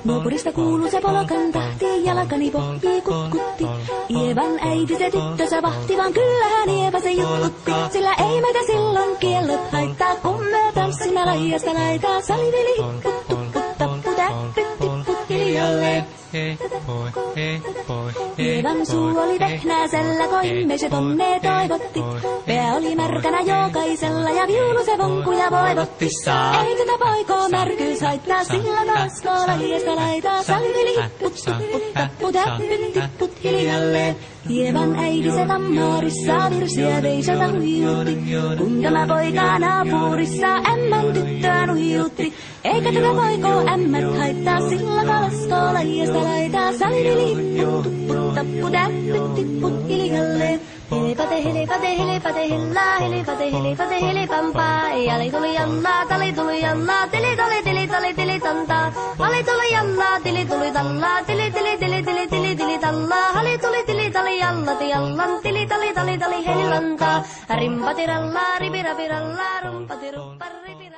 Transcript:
Nuopurista kuuluu se polokan tahti, jalkani pohjii kutkutti. Ievan äiti se tyttönsä vahti, vaan kyllähän Ieva se juttutti. Sillä ei meitä silloin kiellot haittaa, kun me tanssimme laijasta laitaa. Salivili, put, tappu, täppyt, tipput hiljalleen. Ievan suu oli vehnäisellä, koimme se tonne toivotti. Pää oli märkänä jokaisella ja viulu se vonkuja voivotti. Ei tätä poikoo märkyys haittaa, sillä taas laijasta laitaa. Salivili, put, tappu, täppyt, tipput hiljalleen. Ievan äiti se tammoorissa virsiä veisata huijutti. Kun tämä poika naapurissa ämmän tyttöä nuijutti. Eikä tätä poikoo ämmät haittaa, sillä kalaskoo laijasta laitaa. Salivili, put, tappu, täppyt, tipput hiljalleen. Helipate, helipate, helipate, hellaa, helipate, helipate, helipampaa. Jali tuli jallaa, tali tuli jallaa, tili tantaa. Vali tuli jallaa, tili tuli tallaa, tili tallaa. Hali tuli tili tali jallati jallan, tali helilantaa. Rimpati rallaa, ripirapirallaa, rumpati ruppa, ripiram.